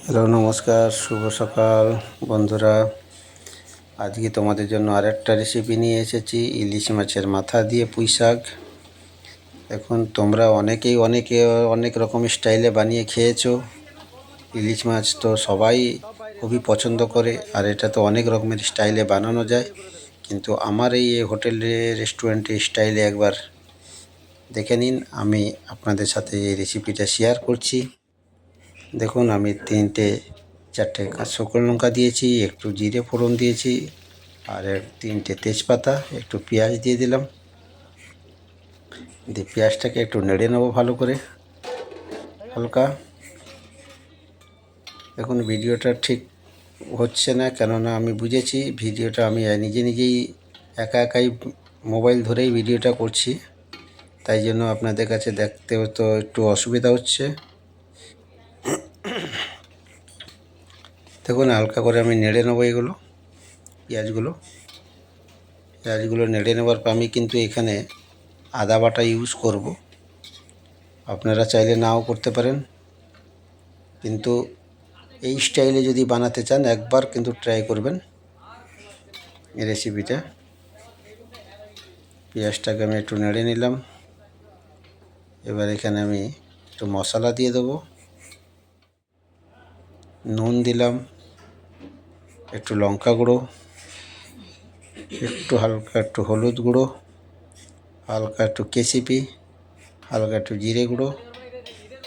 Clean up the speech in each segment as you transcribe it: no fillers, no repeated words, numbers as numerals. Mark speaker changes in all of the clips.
Speaker 1: Hello, নমস্কার, শুভ সকাল বন্ধুরা। আজকে তোমাদের জন্য আরেকটা রেসিপি নিয়ে এসেছি, ইলিশ মাছের মাথা দিয়ে পুঁই শাক। এখন তোমরা অনেকে অনেক রকম স্টাইলে বানিয়ে খেয়েছো। ইলিশ মাছ তো সবাই খুবই পছন্দ করে, আর এটা তো অনেক রকমের স্টাইলে বানানো যায়। কিন্তু আমার এই হোটেলে রেস্টুরেন্টের স্টাইলে একবার দেখে নিন। আমি আপনাদের সাথে এই রেসিপিটা শেয়ার করছি। দেখুন, আমি 3-4টে শুকনো লঙ্কা দিয়েছি, একটু জিরে ফোড়ন দিয়েছি, আর 3টে তেজপাতা, একটু পেঁয়াজ দিয়ে দিলাম। দিয়ে পেঁয়াজটাকে একটু নেড়ে নেবো ভালো করে, হালকা। দেখুন, ভিডিওটা ঠিক হচ্ছে না, কেননা আমি বুঝেছি ভিডিওটা আমি নিজেই একাই মোবাইল ধরেই ভিডিওটা করছি, তাই জন্য আপনাদের কাছে দেখতে তো একটু অসুবিধা হচ্ছে। দেখুন, হালকা করে আমি নেড়ে নেবো এগুলো, পেঁয়াজগুলো নেড়ে নেওয়ার পর আমি কিন্তু এখানে আদা বাটা ইউজ করব। আপনারা চাইলে নাও করতে পারেন, কিন্তু এই স্টাইলে যদি বানাতে চান একবার কিন্তু ট্রাই করবেন এই রেসিপিটা। পেঁয়াজটাকে আমি একটু নেড়ে নিলাম। এবার এখানে আমি একটু মশলা দিয়ে দেবো। নুন দিলাম, একটু লঙ্কা গুঁড়ো, হালকা একটু হলুদ গুঁড়ো, হালকা একটু কেসিপি, হালকা একটু জিরে গুঁড়ো,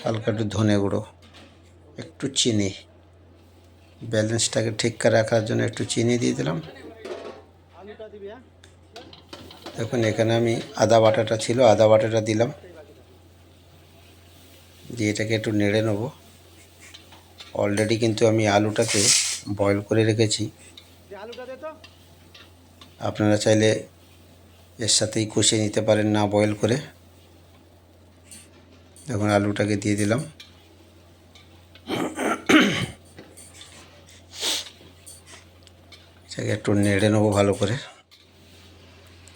Speaker 1: হালকা একটু ধনে গুঁড়ো, একটু চিনি। ব্যালেন্সটাকে ঠিক করে রাখার জন্য একটু চিনি দিয়ে দিলাম। দেখুন, এখানে আমি আদা বাটাটা ছিল, আদা বাটাটা দিলাম, দিয়ে এটাকে একটু নেড়ে নেব। অলরেডি কিন্তু আমি আলুটাকে বয়েল করে রেখেছি, আপনারা চাইলে এর সাথেই কষিয়ে নিতে পারেন না বয়েল করে। দেখুন, আলুটাকে দিয়ে দিলাম। এটাকে একটু নেড়ে নেবো ভালো করে।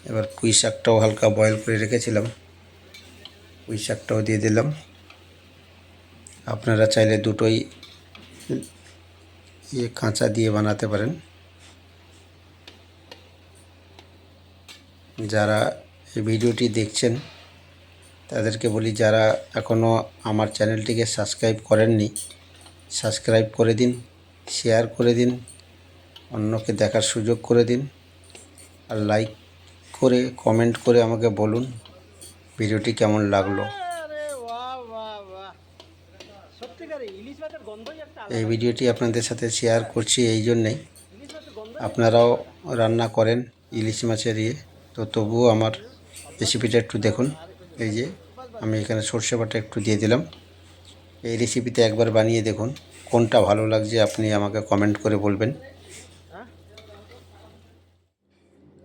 Speaker 1: এবার পুঁই শাকটাও হালকা বয়েল করে রেখেছিলাম, পুঁই শাকটাও দিয়ে দিলাম। আপনারা চাইলে দুটোই কাঁচা দিয়ে বানাতে পারেন। যারা এই ভিডিওটি দেখছেন তাদেরকে বলি, যারা এখনও আমার চ্যানেলটিকে সাবস্ক্রাইব করেননি, সাবস্ক্রাইব করে দিন, শেয়ার করে দিন, অন্যকে দেখার সুযোগ করে দিন, আর লাইক করে কমেন্ট করে আমাকে বলুন ভিডিওটি কেমন লাগলো। এই ভিডিওটি আপনাদের সাথে শেয়ার করছি এই জন্যেই, আপনারাও রান্না করেন ইলিশ মাছের তো তবুও আমার রেসিপিটা একটু দেখুন। এই যে আমি এখানে সর্ষে বাটা একটু দিয়ে দিলাম। এই রেসিপিতে একবার বানিয়ে দেখুন, কোনটা ভালো লাগছে আপনি আমাকে কমেন্ট করে বলবেন।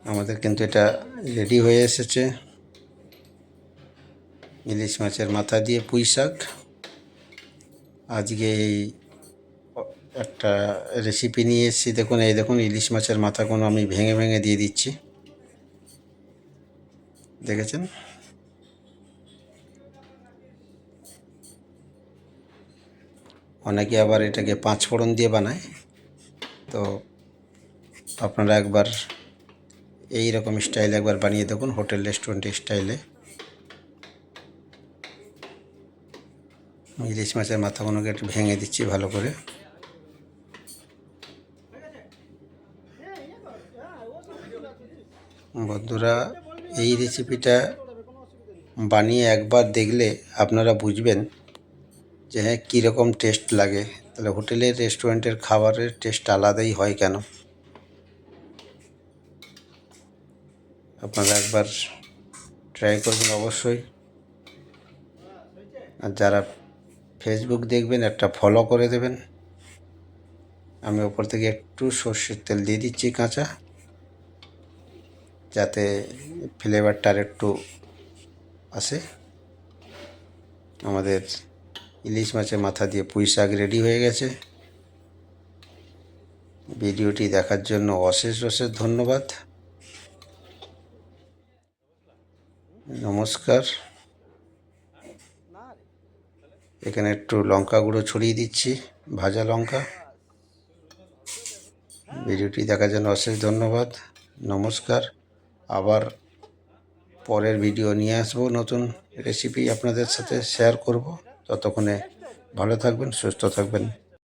Speaker 1: আমাদের কিন্তু এটা রেডি হয়ে এসেছে, ইলিশ মাছের মাথা দিয়ে পুঁই শাক। আজকে এই একটা রেসিপি নিয়ে এসেছি। দেখুন, এই দেখুন, ইলিশ মাছের মাথাগুলো আমি ভেঙে ভেঙে দিয়ে দিচ্ছি, দেখেছেন? অনেকে আবার এটাকে 5 ফোড়ন দিয়ে বানায়, তো আপনারা একবার এই রকম স্টাইলে একবার বানিয়ে দেখুন, হোটেল রেস্টুরেন্টের স্টাইলে। ইলিশ মাছের মাথাগুলোকে একটু ভেঙে দিচ্ছি ভালো করে। বন্ধুরা, এই রেসিপিটা বানিয়ে একবার দেখলে আপনারা বুঝবেন যে হ্যাঁ, কীরকম টেস্ট লাগে। তাহলে হোটেলের রেস্টুরেন্টের খাবারের টেস্ট আলাদাই হয় কেন। আপনারা একবার ট্রাই করবেন অবশ্যই। আর যারা ফেসবুক দেখবেন, একটা ফলো করে দেবেন। আমি ওপর থেকে একটু সর্ষের তেল দিয়ে দিচ্ছি কাঁচা, যাতে ফ্লেভারটা একটু আসে। আমাদের ইলিশ মাছের মাথা দিয়ে পুঁই শাক রেডি হয়ে গেছে। ভিডিওটি দেখার জন্য অশেষ ধন্যবাদ। নমস্কার। এখানে একটু লঙ্কা গুঁড়ো ছড়িয়ে দিচ্ছি। ভাজা লঙ্কা। ভিডিওটি দেখার জন্য অশেষ ধন্যবাদ। নমস্কার। আবার পরের ভিডিও নিয়ে আসবো, নতুন রেসিপি আপনাদের সাথে শেয়ার করব। ততক্ষণে ভালো থাকবেন, সুস্থ থাকবেন।